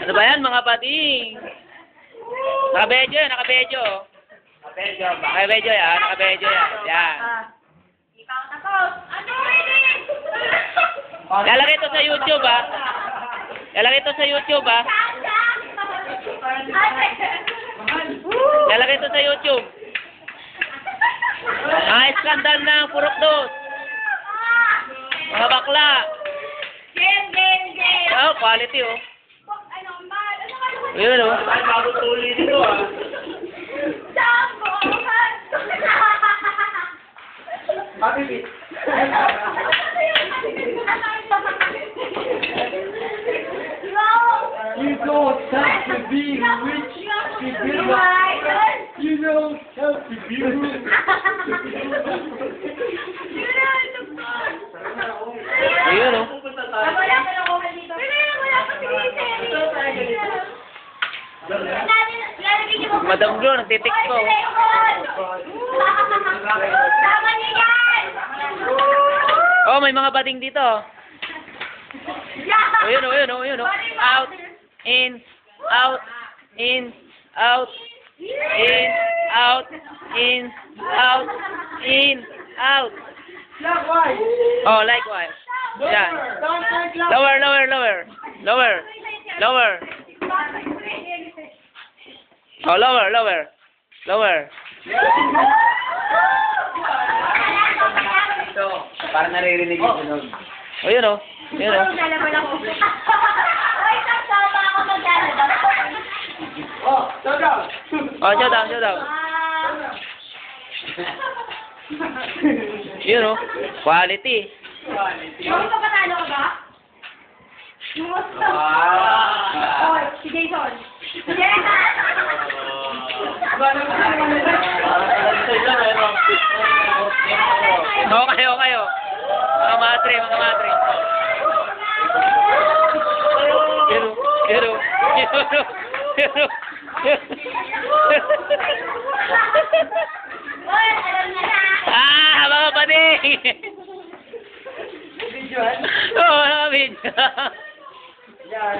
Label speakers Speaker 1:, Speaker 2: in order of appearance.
Speaker 1: Ano ba yan, mga bading? Nakabedyo yan, nakabedyo. Nakabedyo yan, nakabedyo yan. Yan. Lalagay ito sa YouTube, ha? Lalagay ito sa YouTube, ha? Lalagay ito sa YouTube. Skandal ng purok dos. Mga bakla. Oh, quality, oh. Yun, oh.
Speaker 2: Bago tuloy dito, ah. Happy. You don't have to be rich to be You don't have to be rich.
Speaker 1: Ayun, oh. Madam Glo, nagtitikto. Oh, may mga bading dito. Oh, yun, oh, yun, oh, yun, oh. Out, in, out, in, out, in, out, in, out, in, out.
Speaker 2: Likewise.
Speaker 1: Oh, likewise. Yan. Lower, lower, lower. Lower. Lower. Oh, lower, lower. Lower.
Speaker 2: Ito, parang naririnig yung sunog.
Speaker 1: Oh, yun, oh. Yun, oh.
Speaker 2: Oh, show down.
Speaker 1: Oh, show down, show down. Yun, oh. Quality.
Speaker 3: Yung papatalo ka ba? Yung Oh, si Jason. Si Jason!
Speaker 1: Okay, okay, oh. Mga matre, mga matre. Pero, pero, pero, mga bading!
Speaker 2: Videoan?
Speaker 1: Oo, mga video.
Speaker 2: Yeah,